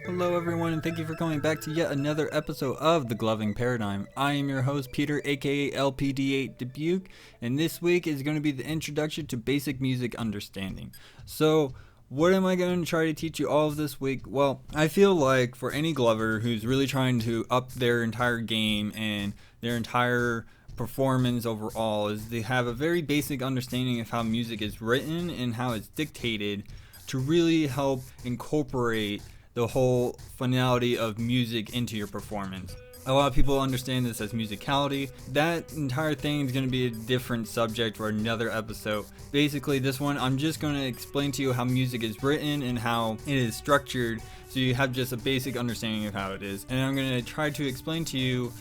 Hello everyone, and thank you for coming back to yet another episode of The Gloving Paradigm. I am your host Peter, aka LPD8 Dubuque, and this week is going to be the introduction to basic music understanding. So, what am I going to try to teach you all of this week? Well, I feel like for any Glover who's really trying to up their entire game and their entire performance overall, is they have a very basic understanding of how music is written and how it's dictated to really help incorporate the whole finality of music into your performance. A lot of people understand this as musicality. That entire thing is going to be a different subject for another episode. Basically, this one, I'm just going to explain to you how music is written and how it is structured, so you have just a basic understanding of how it is. And I'm going to try to explain to you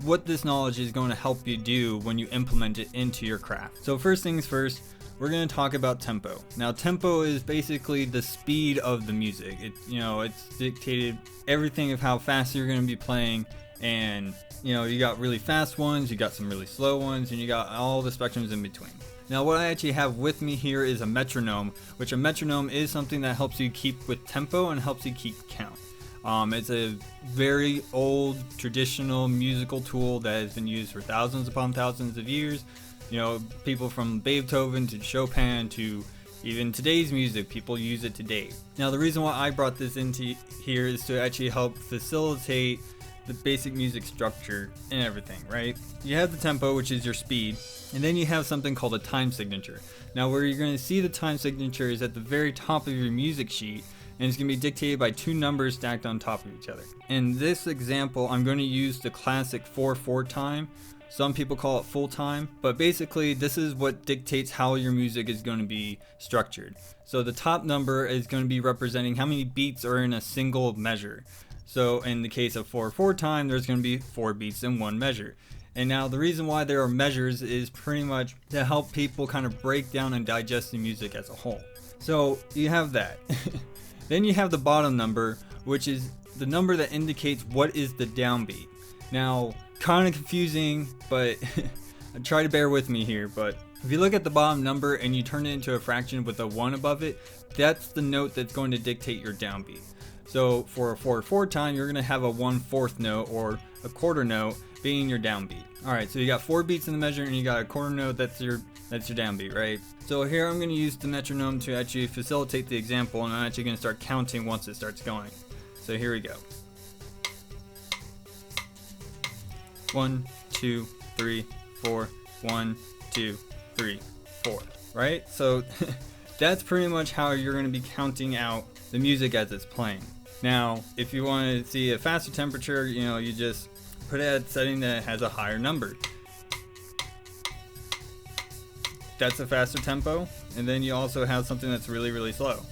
what this knowledge is going to help you do when you implement it into your craft. So first things first, we're going to talk about tempo. Now, tempo is basically the speed of the music. It's dictated everything of how fast you're going to be playing, and you got really fast ones, you got some really slow ones, and you got all the spectrums in between. Now, what I actually have with me here is a metronome, which a metronome is something that helps you keep with tempo and helps you keep count. It's a very old traditional musical tool that has been used for thousands upon thousands of years. People from Beethoven to Chopin to even today's music, people use it today. Now, the reason why I brought this into here is to actually help facilitate the basic music structure and everything, right? You have the tempo, which is your speed, and then you have something called a time signature. Now, where you're going to see the time signature is at the very top of your music sheet, and it's going to be dictated by two numbers stacked on top of each other. In this example, I'm going to use the classic 4/4 time. Some people call it full time, but basically this is what dictates how your music is going to be structured. So the top number is going to be representing how many beats are in a single measure. So in the case of 4/4 time, there's going to be 4 beats in one measure. And now the reason why there are measures is pretty much to help people kind of break down and digest the music as a whole. So you have that. Then you have the bottom number, which is the number that indicates what is the downbeat. Now, kind of confusing, but try to bear with me here. But if you look at the bottom number and you turn it into a fraction with a 1 above it, that's the note that's going to dictate your downbeat. So for a 4/4 time, you're going to have a 1/4 note or a quarter note being your downbeat. All right, so you got 4 beats in the measure and you got a quarter note, that's your downbeat, right? So here I'm going to use the metronome to actually facilitate the example, and I'm actually going to start counting once it starts going. So here we go. 1, 2, 3, 4, 1, 2, 3, 4, right? So that's pretty much how you're going to be counting out the music as it's playing. Now, if you want to see a faster temperature, you just put it at a setting that has a higher number. That's a faster tempo, and then you also have something that's really, really slow.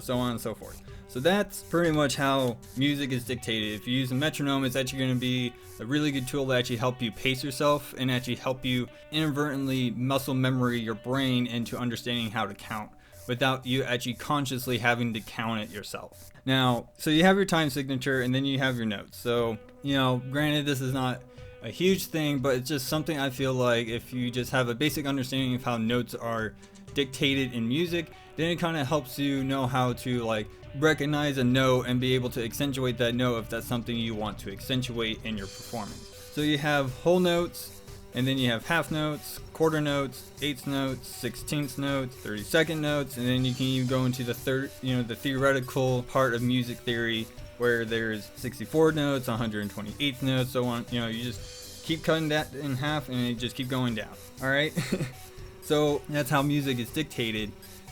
So on and so forth. So that's pretty much how music is dictated. If you use a metronome, it's actually going to be a really good tool to actually help you pace yourself and actually help you inadvertently muscle memory your brain into understanding how to count without you actually consciously having to count it yourself. Now, so you have your time signature and then you have your notes. So, granted, this is not a huge thing, but it's just something I feel like if you just have a basic understanding of how notes are dictated in music, then it kind of helps you know how to recognize a note and be able to accentuate that note if that's something you want to accentuate in your performance. So you have whole notes, and then you have half notes, quarter notes, eighths notes, 16th notes, 32nd notes, and then you can even go into the the theoretical part of music theory where there's 64 notes, 128th notes, so on. You just keep cutting that in half and you just keep going down. All right. So that's how music is dictated.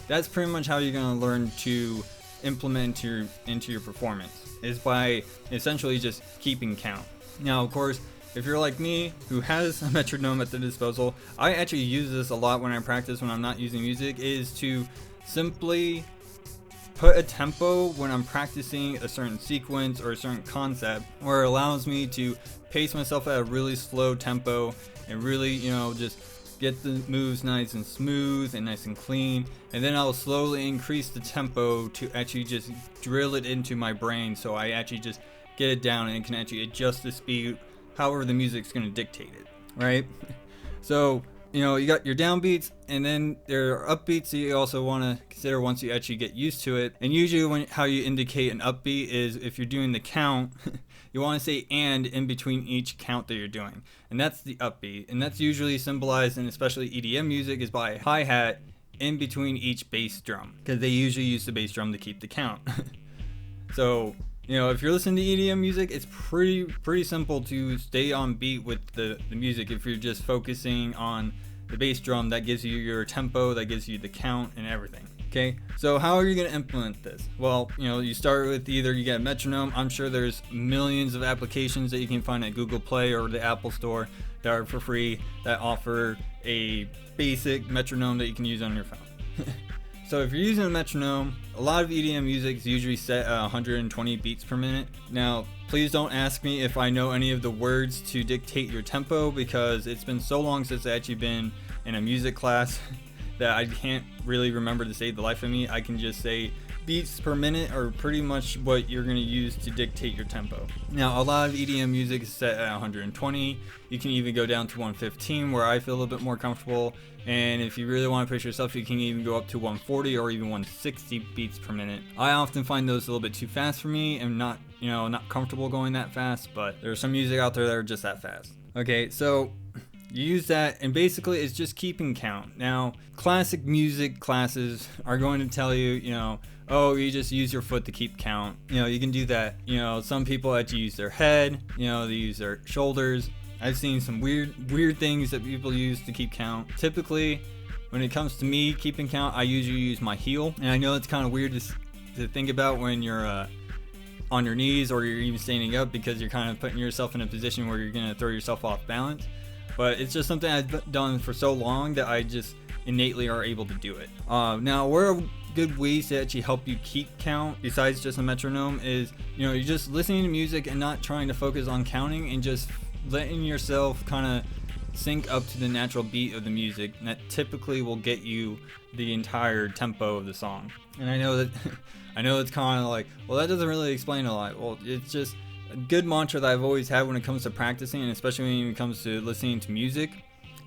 That's pretty much how you're going to learn to implement into your performance, is by essentially just keeping count. Now, of course, if you're like me who has a metronome at the disposal, I actually use this a lot when I practice when I'm not using music, is to simply put a tempo when I'm practicing a certain sequence or a certain concept, where it allows me to pace myself at a really slow tempo and really, just get the moves nice and smooth and nice and clean, and then I'll slowly increase the tempo to actually just drill it into my brain, so I actually just get it down and can actually adjust the speed however the music's going to dictate it, right? So you got your downbeats, and then there are upbeats that you also want to consider once you actually get used to it. And usually how you indicate an upbeat is if you're doing the count, you want to say "and" in between each count that you're doing. And that's the upbeat. And that's usually symbolized in especially EDM music is by a hi-hat in between each bass drum, because they usually use the bass drum to keep the count. So, if you're listening to EDM music, it's pretty simple to stay on beat with the music. If you're just focusing on the bass drum, that gives you your tempo, that gives you the count and everything. Okay, so how are you going to implement this? Well, you start with either you get a metronome. I'm sure there's millions of applications that you can find at Google Play or the Apple Store that are for free that offer a basic metronome that you can use on your phone. So if you're using a metronome, a lot of EDM music is usually set at 120 beats per minute. Now, please don't ask me if I know any of the words to dictate your tempo, because it's been so long since I've actually been in a music class that I can't really remember to save the life of me. I can just say beats per minute are pretty much what you're going to use to dictate your tempo. Now, a lot of EDM music is set at 120. You can even go down to 115, where I feel a little bit more comfortable. And if you really want to push yourself, you can even go up to 140 or even 160 beats per minute. I often find those a little bit too fast for me and not comfortable going that fast, but there's some music out there that are just that fast. Okay, so you use that, and basically it's just keeping count. Now, classic music classes are going to tell you, you just use your foot to keep count. You can do that. Some people actually use their head, they use their shoulders. I've seen some weird things that people use to keep count. Typically, when it comes to me keeping count, I usually use my heel. And I know it's kind of weird to think about when you're on your knees or you're even standing up, because you're kind of putting yourself in a position where you're going to throw yourself off balance. But it's just something I've done for so long that I just innately are able to do it. Now, where are good ways to actually help you keep count besides just a metronome is, you're just listening to music and not trying to focus on counting, and just letting yourself kind of sync up to the natural beat of the music. And that typically will get you the entire tempo of the song. And I know it's kind of like, well, that doesn't really explain a lot. Well, it's just a good mantra that I've always had when it comes to practicing, and especially when it comes to listening to music,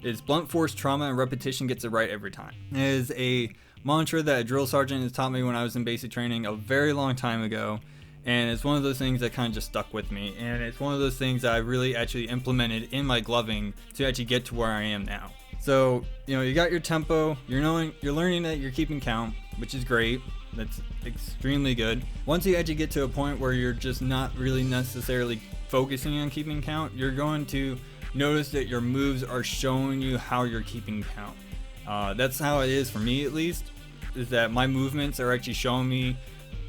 is blunt force trauma and repetition gets it right every time. It is a mantra that a drill sergeant has taught me when I was in basic training a very long time ago. And it's one of those things that kind of just stuck with me. And it's one of those things that I really actually implemented in my gloving to actually get to where I am now. So, you got your tempo, you're learning that you're keeping count, which is great. That's extremely good. Once you actually get to a point where you're just not really necessarily focusing on keeping count, you're going to notice that your moves are showing you how you're keeping count. That's how it is for me, at least, is that my movements are actually showing me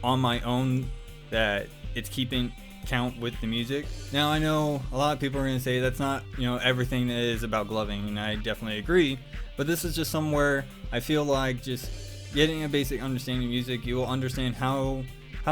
on my own that it's keeping count with the music. Now, I know a lot of people are going to say that's not, everything that is about gloving, and I definitely agree, but this is just somewhere I feel like just getting a basic understanding of music, you will understand how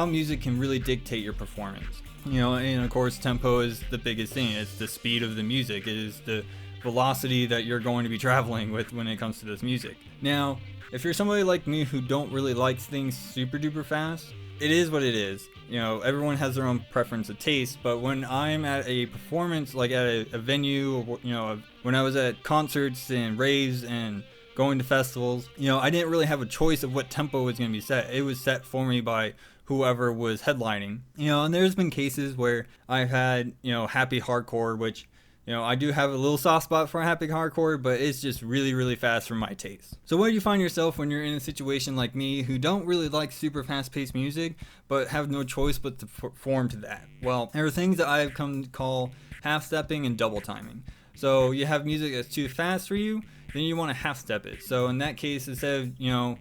music can really dictate your performance. And of course, tempo is the biggest thing. It's the speed of the music. It is the velocity that you're going to be traveling with when it comes to this music. Now, if you're somebody like me who don't really like things super duper fast, it is what it is. Everyone has their own preference of taste, but when I'm at a performance, like at a venue, or, when I was at concerts and raves and going to festivals, I didn't really have a choice of what tempo was going to be set. It was set for me by whoever was headlining. And there's been cases where I've had, happy hardcore, which, I do have a little soft spot for happy hardcore, but it's just really, really fast for my taste. So where do you find yourself when you're in a situation like me who don't really like super fast-paced music, but have no choice but to perform to that? Well, there are things that I've come to call half-stepping and double timing. So you have music that's too fast for you, then you want to half-step it. So in that case, instead of,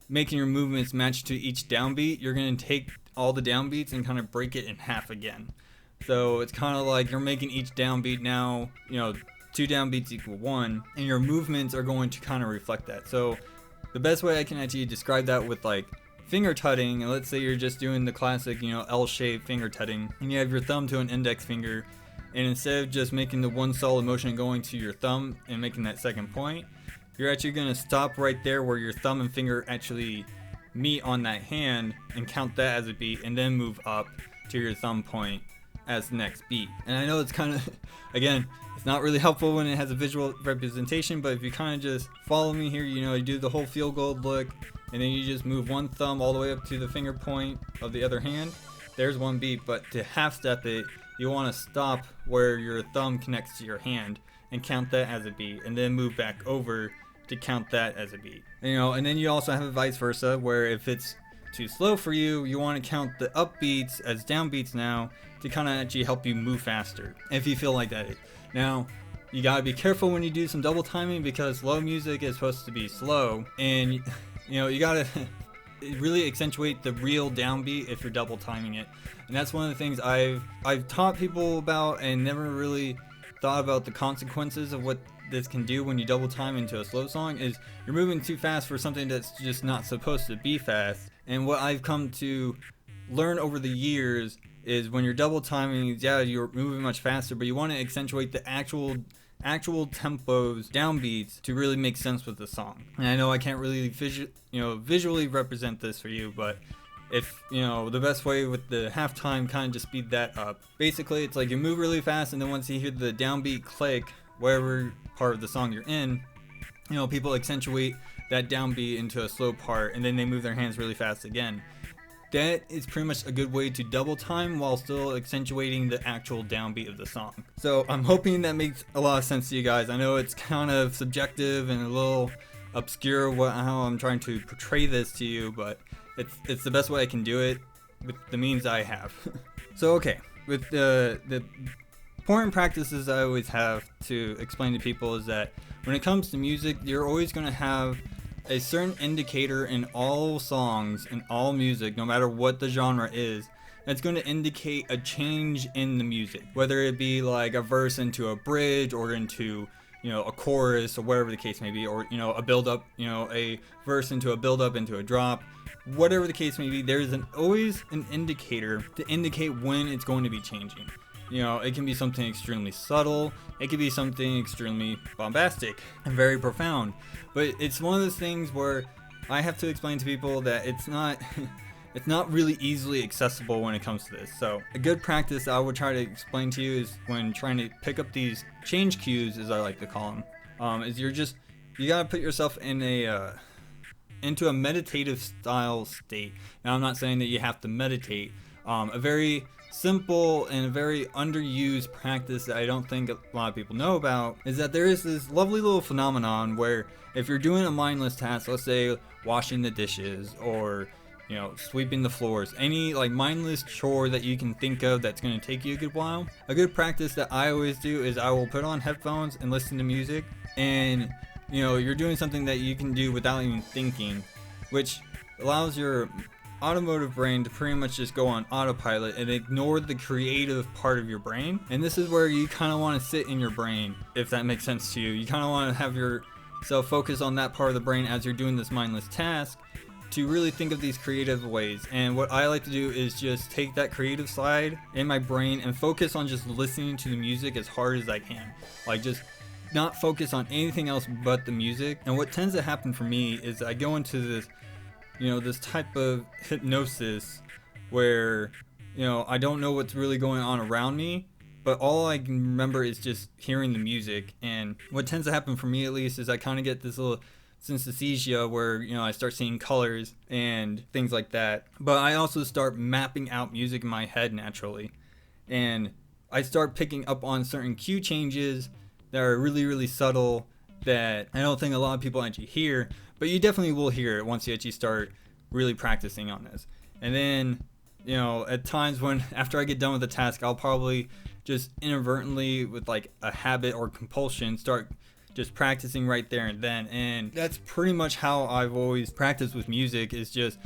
making your movements match to each downbeat, you're going to take all the downbeats and kind of break it in half again. So it's kind of like you're making each downbeat now, 2 downbeats equal 1, and your movements are going to kind of reflect that. So the best way I can actually describe that with like finger tutting, and let's say you're just doing the classic, L-shaped finger tutting, and you have your thumb to an index finger, and instead of just making the one solid motion going to your thumb and making that second point, you're actually going to stop right there where your thumb and finger actually meet on that hand and count that as a beat, and then move up to your thumb point as the next beat. And I know it's kind of, again, It's not really helpful when it has a visual representation, but if you kind of just follow me here, you do the whole field goal look, and then you just move one thumb all the way up to the finger point of the other hand. There's one beat, but to half step it, you want to stop where your thumb connects to your hand and count that as a beat, and then move back over to count that as a beat. And then you also have it vice versa, where if it's too slow for you, you want to count the up beats as down beats now to kind of actually help you move faster, if you feel like that. Now, you gotta be careful when you do some double timing, because slow music is supposed to be slow, and you gotta really accentuate the real downbeat if you're double timing it. And that's one of the things I've taught people about and never really thought about the consequences of what this can do when you double time into a slow song. Is you're moving too fast for something that's just not supposed to be fast. And what I've come to learn over the years is when you're double timing, you're moving much faster, but you want to accentuate the actual tempos, downbeats, to really make sense with the song. And I know I can't really visually represent this for you, but if the best way with the halftime, kind of just speed that up. Basically, it's like you move really fast, and then once you hear the downbeat click, wherever part of the song you're in, people accentuate that downbeat into a slow part, and then they move their hands really fast again. That is pretty much a good way to double time while still accentuating the actual downbeat of the song. So I'm hoping that makes a lot of sense to you guys. I know it's kind of subjective and a little obscure how I'm trying to portray this to you, but it's the best way I can do it with the means I have. So okay, with the important practices I always have to explain to people is that when it comes to music, you're always going to have a certain indicator in all songs and all music, no matter what the genre is, that's going to indicate a change in the music, whether it be like a verse into a bridge or into a chorus or whatever the case may be, or a build up, a verse into a build up into a drop, whatever the case may be. There's always an indicator to indicate when it's going to be changing. It can be something extremely subtle, it could be something extremely bombastic and very profound, but it's one of those things where I have to explain to people that it's not really easily accessible when it comes to this. So a good practice I would try to explain to you is when trying to pick up these change cues, as I like to call them, is you gotta put yourself in into a meditative style state. Now, I'm not saying that you have to meditate. A very simple and a very underused practice that I don't think a lot of people know about is that there is this lovely little phenomenon where if you're doing a mindless task, let's say washing the dishes or sweeping the floors, any like mindless chore that you can think of that's going to take you a good while, a good practice that I always do is I will put on headphones and listen to music, and you're doing something that you can do without even thinking, which allows your automotive brain to pretty much just go on autopilot and ignore the creative part of your brain. And this is where you kind of want to sit in your brain, if that makes sense to you. You kind of want to have yourself focus on that part of the brain as you're doing this mindless task to really think of these creative ways. And what I like to do is just take that creative side in my brain and focus on just listening to the music as hard as I can. Like, just not focus on anything else but the music. And what tends to happen for me is I go into this this type of hypnosis where I don't know what's really going on around me, but all I can remember is just hearing the music. And what tends to happen for me, at least, is I kind of get this little synesthesia where I start seeing colors and things like that. But I also start mapping out music in my head naturally, and I start picking up on certain cue changes that are really, really subtle that I don't think a lot of people actually hear, but you definitely will hear it once you actually start really practicing on this. And then at times when after I get done with the task, I'll probably just inadvertently, with like a habit or compulsion, start just practicing right there and then. And that's pretty much how I've always practiced with music, is just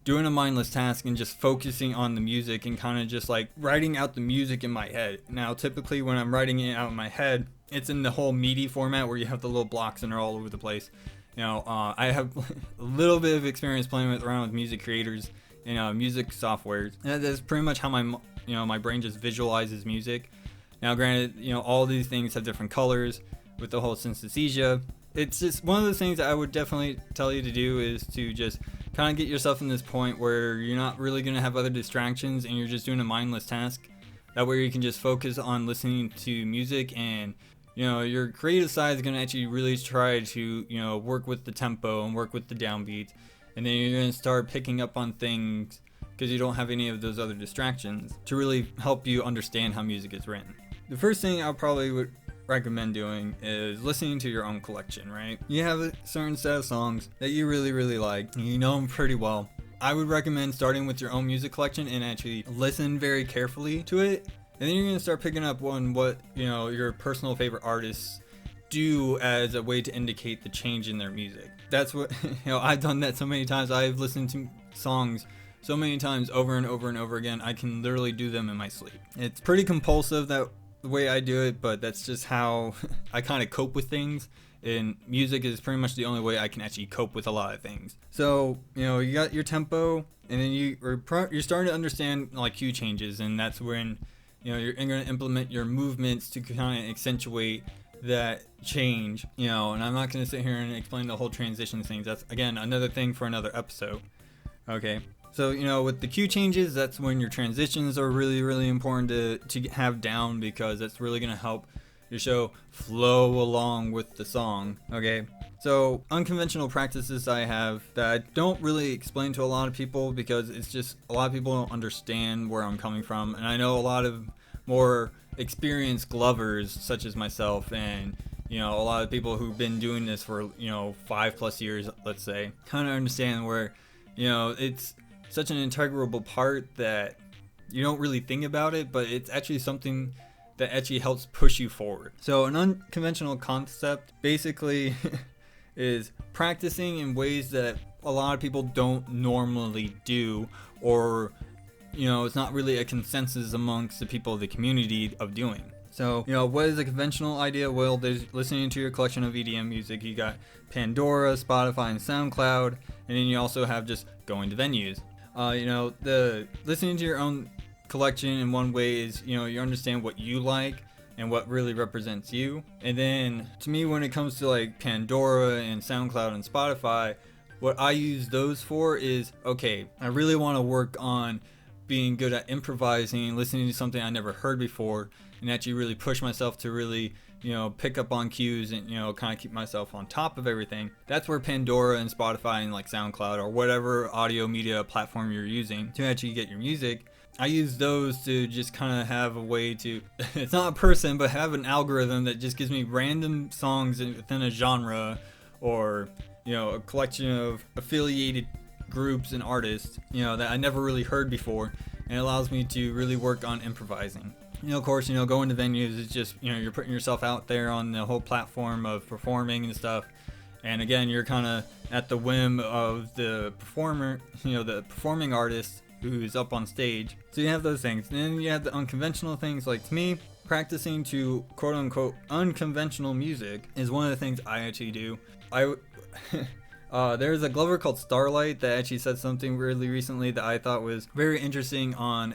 doing a mindless task and just focusing on the music and kind of just like writing out the music in my head. Now, typically when I'm writing it out in my head, it's in the whole MIDI format where you have the little blocks and they're all over the place. I have a little bit of experience playing around with music creators and music softwares. And that's pretty much how my brain just visualizes music. Now, granted, all these things have different colors with the whole synesthesia. It's just one of those things that I would definitely tell you to do, is to just kind of get yourself in this point where you're not really going to have other distractions and you're just doing a mindless task. That way you can just focus on listening to music and your creative side is going to actually really try to, work with the tempo and work with the downbeats. And then you're going to start picking up on things because you don't have any of those other distractions to really help you understand how music is written. The first thing I probably would recommend doing is listening to your own collection, right? You have a certain set of songs that you really, really like, and you know them pretty well. I would recommend starting with your own music collection and actually listen very carefully to it. And then you're going to start picking up on what, your personal favorite artists do as a way to indicate the change in their music. That's what, I've done that so many times. I've listened to songs so many times over and over and over again. I can literally do them in my sleep. It's pretty compulsive the way I do it, but that's just how I kind of cope with things. And music is pretty much the only way I can actually cope with a lot of things. So, you got your tempo, and then you're starting to understand like cue changes, and that's when you're going to implement your movements to kind of accentuate that change. And I'm not going to sit here and explain the whole transition things. That's again another thing for another episode. Okay. So, with the cue changes, that's when your transitions are really, really important to have down, because that's really going to help your show flow along with the song. Okay. So unconventional practices I have that I don't really explain to a lot of people, because it's just a lot of people don't understand where I'm coming from. And I know a lot of more experienced glovers such as myself, and a lot of people who've been doing this for 5+ years, let's say, kind of understand where it's such an integral part that you don't really think about it, but it's actually something that actually helps push you forward. So an unconventional concept basically is practicing in ways that a lot of people don't normally do, or it's not really a consensus amongst the people of the community of doing. So, what is a conventional idea? Well, there's listening to your collection of EDM music. You got Pandora, Spotify, and SoundCloud, and then you also have just going to venues. The listening to your own collection in one way is, you understand what you like and what really represents you. And then to me, when it comes to like Pandora and SoundCloud and Spotify, what I use those for is, okay, I really want to work on being good at improvising, listening to something I never heard before, and actually really push myself to really, pick up on cues and, kind of keep myself on top of everything. That's where Pandora and Spotify and like SoundCloud or whatever audio media platform you're using to actually get your music, I use those to just kind of have a way to, it's not a person, but have an algorithm that just gives me random songs within a genre, or, a collection of affiliated groups and artists, that I never really heard before, and it allows me to really work on improvising. Of course, going to venues is just, you're putting yourself out there on the whole platform of performing and stuff. And again, you're kind of at the whim of the performer, the performing artist who's up on stage. So you have those things. And then you have the unconventional things. Like, to me, practicing to quote unquote unconventional music is one of the things I actually do. There's a Glover called Starlight that actually said something really recently that I thought was very interesting on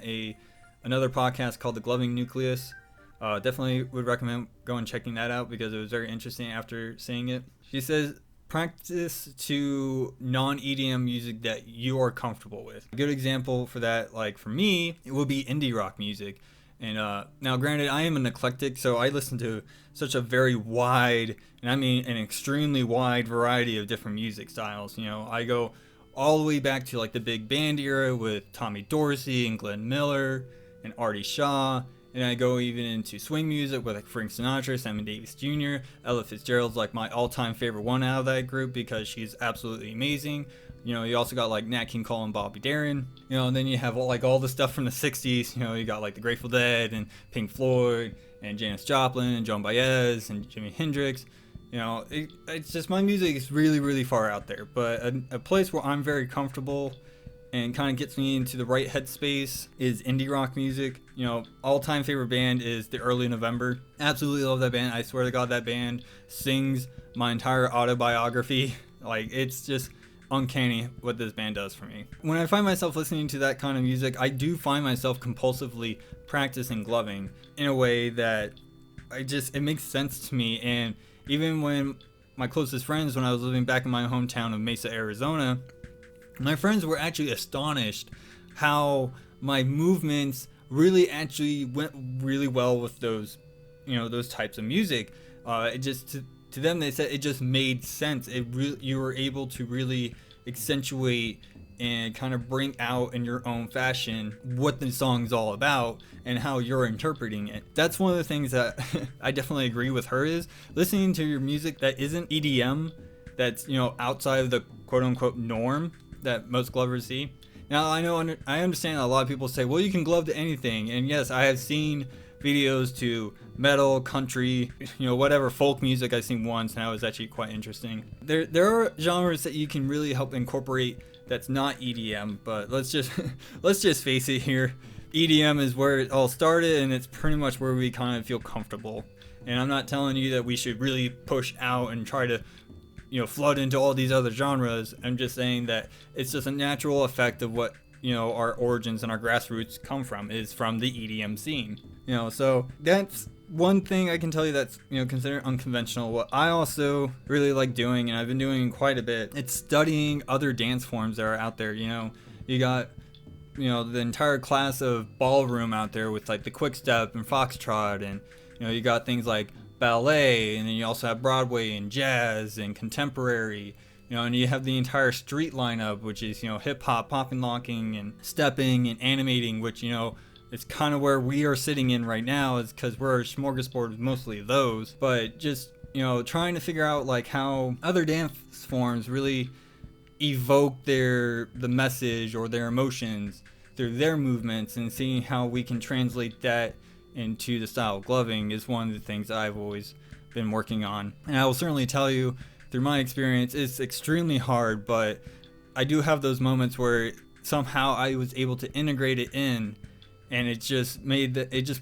another podcast called The Gloving Nucleus. Definitely would recommend going checking that out, because it was very interesting after seeing it. She says, practice to non-EDM music that you are comfortable with. A good example for that, like for me, it would be indie rock music. And now granted, I am an eclectic, so I listen to such a very wide, and I mean an extremely wide variety of different music styles. I go all the way back to like the big band era with Tommy Dorsey and Glenn Miller and Artie Shaw, and I go even into swing music with like Frank Sinatra, Sammy Davis Jr., Ella Fitzgerald's like my all-time favorite one out of that group, because she's absolutely amazing. You also got like Nat King Cole and Bobby Darin, and then you have all the stuff from the 60s. You got like the Grateful Dead and Pink Floyd and Janis Joplin and Joan Baez and Jimi Hendrix. It's just, my music is really, really far out there, but a place where I'm very comfortable and kind of gets me into the right headspace is indie rock music. All-time favorite band is The Early November. Absolutely love that band. I swear to God, that band sings my entire autobiography. Like, it's just uncanny what this band does for me. When I find myself listening to that kind of music, I do find myself compulsively practicing gloving in a way that it makes sense to me. And even when my closest friends, when I was living back in my hometown of Mesa, Arizona, my friends were actually astonished how my movements really actually went really well with those, those types of music. It just to them, they said it just made sense. You were able to really accentuate and kind of bring out in your own fashion what the song's all about and how you're interpreting it. That's one of the things that I definitely agree with her, is listening to your music that isn't EDM, that's, you know, outside of the quote unquote norm that most glovers see. Now, I understand a lot of people say, well, you can glove to anything, and yes, I have seen videos to metal, country, you know, whatever folk music I've seen once, and that was actually quite interesting. There are genres that you can really help incorporate that's not EDM, but let's just face it here. EDM is where it all started, and it's pretty much where we kind of feel comfortable. And I'm not telling you that we should really push out and try to, you know, flood into all these other genres. I'm just saying that it's just a natural effect of what, you know, our origins and our grassroots come from, is from the EDM scene. You know, so that's one thing I can tell you that's, you know, considered unconventional. What I also really like doing, and I've been doing quite a bit, it's studying other dance forms that are out there. You know, you got, you know, the entire class of ballroom out there with like the quick step and foxtrot, and, you know, you got things like ballet, and then you also have Broadway and jazz and contemporary, you know, and you have the entire street lineup, which is, you know, hip hop, popping, locking, and stepping and animating, which, you know, it's kind of where we are sitting in right now, is because we're a smorgasbord of mostly those. But just, you know, trying to figure out like how other dance forms really evoke the message or their emotions through their movements, and seeing how we can translate that into the style of gloving is one of the things I've always been working on. And I will certainly tell you, through my experience, it's extremely hard, but I do have those moments where somehow I was able to integrate it in, and it just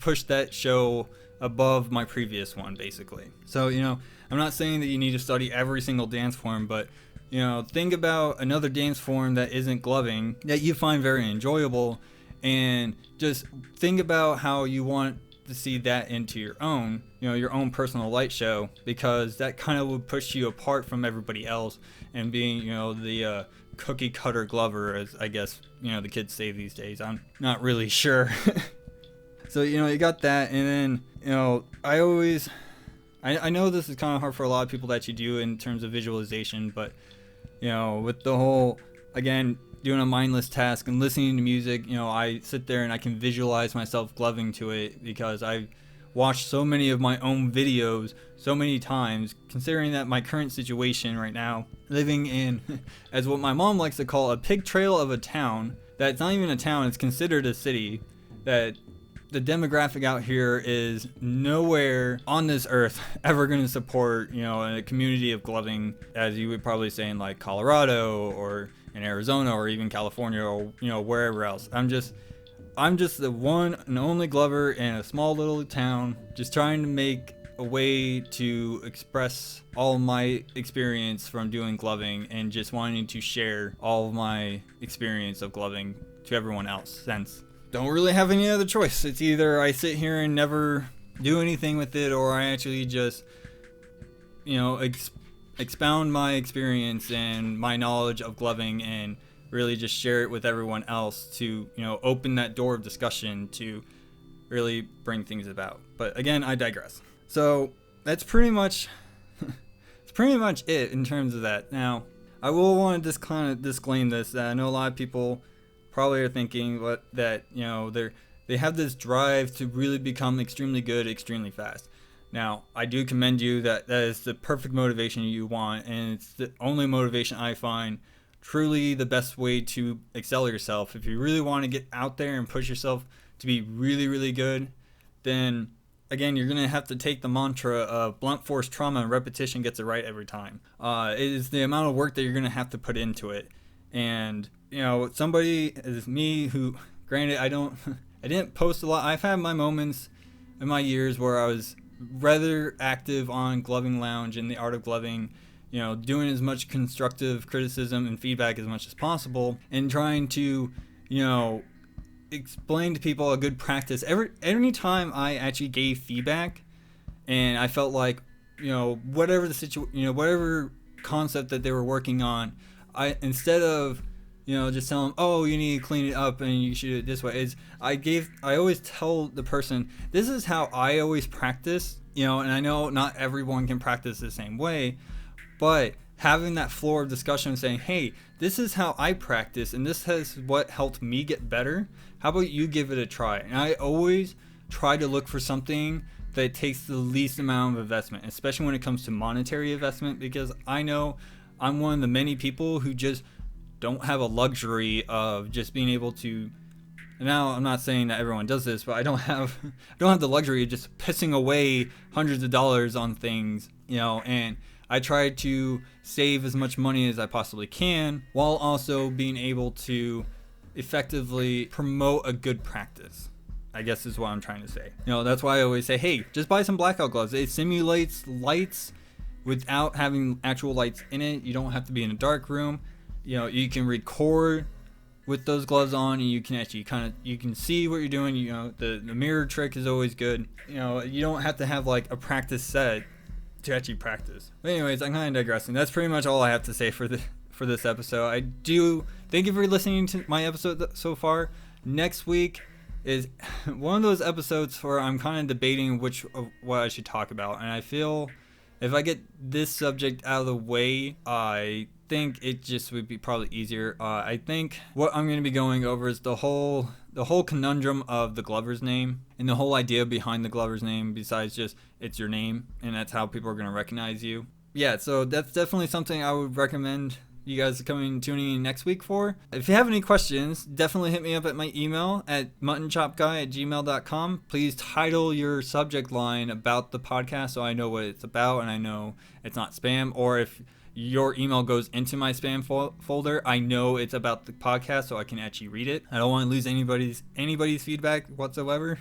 pushed that show above my previous one, basically. So, you know, I'm not saying that you need to study every single dance form, but, you know, think about another dance form that isn't gloving that you find very enjoyable, and just think about how you want to see that into your own, you know, your own personal light show, because that kind of would push you apart from everybody else, and being, you know, the cookie cutter glover, as I guess, you know, the kids say these days. I'm not really sure. So, you know, you got that, and then, you know, I know this is kind of hard for a lot of people that you do in terms of visualization, but, you know, with the whole, again, doing a mindless task and listening to music, you know, I sit there and I can visualize myself gloving to it, because I've watched so many of my own videos so many times, considering that my current situation right now, living in, as what my mom likes to call, a pig trail of a town, that's not even a town, it's considered a city, that the demographic out here is nowhere on this earth ever going to support, you know, a community of gloving, as you would probably say in like Colorado or in Arizona or even California, or, you know, wherever else. I'm just the one and only glover in a small little town, just trying to make a way to express all my experience from doing gloving, and just wanting to share all of my experience of gloving to everyone else, since don't really have any other choice. It's either I sit here and never do anything with it, or I actually just, you know, expound my experience and my knowledge of gloving, and really just share it with everyone else to, you know, open that door of discussion to really bring things about. But again, I digress. So that's pretty much it in terms of that. Now, I will want to just kind of disclaim this, that I know a lot of people probably are thinking that, you know, they have this drive to really become extremely good extremely fast. Now, I do commend you, that is the perfect motivation you want, and it's the only motivation I find truly the best way to excel yourself. If you really want to get out there and push yourself to be really, really good, then again, you're going to have to take the mantra of blunt force trauma and repetition gets it right every time. It is the amount of work that you're going to have to put into it. And, you know, somebody as me who, granted, I didn't post a lot. I've had my moments in my years where I was rather active on Gloving Lounge and the Art of Gloving, you know, doing as much constructive criticism and feedback as much as possible, and trying to, you know, explain to people a good practice. Every time I actually gave feedback, and I felt like, you know, whatever the situation, you know, whatever concept that they were working on, I, instead of, you know, just tell them, oh, you need to clean it up and you should do it this way, I always tell the person, this is how I always practice And I know not everyone can practice the same way, but having that floor of discussion saying, hey, this is how I practice and this has what helped me get better. How about you give it a try? And I always try to look for something that takes the least amount of investment, especially when it comes to monetary investment, because I know I'm one of the many people who just don't have a luxury of just being able to. Now, I'm not saying that everyone does this, but I don't have the luxury of just pissing away hundreds of dollars on things, and I try to save as much money as I possibly can while also being able to effectively promote a good practice, I guess is what I'm trying to say. That's why I always say, hey, just buy some blackout gloves. It simulates lights without having actual lights in it. You don't have to be in a dark room. You can record with those gloves on, and you can actually you can see what you're doing. The mirror trick is always good. You don't have to have like a practice set to actually practice. But anyways, I'm kind of digressing. That's pretty much all I have to say for this episode. I do thank you for listening to my episode so far. Next week is one of those episodes where I'm kind of debating what I should talk about, and I feel if I get this subject out of the way, I think it just would be probably easier. I think what I'm going to be going over is the whole conundrum of the Glover's name and the whole idea behind the Glover's name, besides just it's your name and that's how people are going to recognize you. Yeah, so that's definitely something I would recommend you guys tuning in next week for. If you have any questions, definitely hit me up at my email at muttonchopguy@gmail.com. Please title your subject line about the podcast so I know what it's about and I know it's not spam. Or if your email goes into my spam folder, I know it's about the podcast so I can actually read it. I don't want to lose anybody's feedback whatsoever.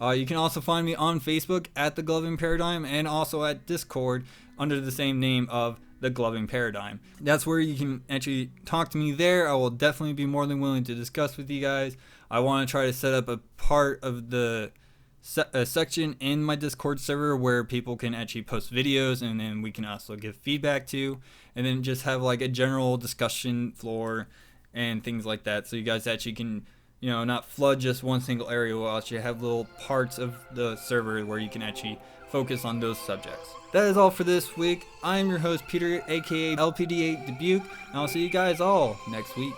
You can also find me on Facebook at The Gloving Paradigm and also at Discord under the same name of The Gloving Paradigm. That's where you can actually talk to me there. I will definitely be more than willing to discuss with you guys. I want to try to set up a part of the section in my Discord server where people can actually post videos and then we can also give feedback to, and then just have like a general discussion floor and things like that, so you guys actually can not flood just one single area. We'll actually have little parts of the server where you can actually focus on those subjects. That is all for this week. I am your host, Peter, aka LPD8 Dubuque, and I'll see you guys all next week.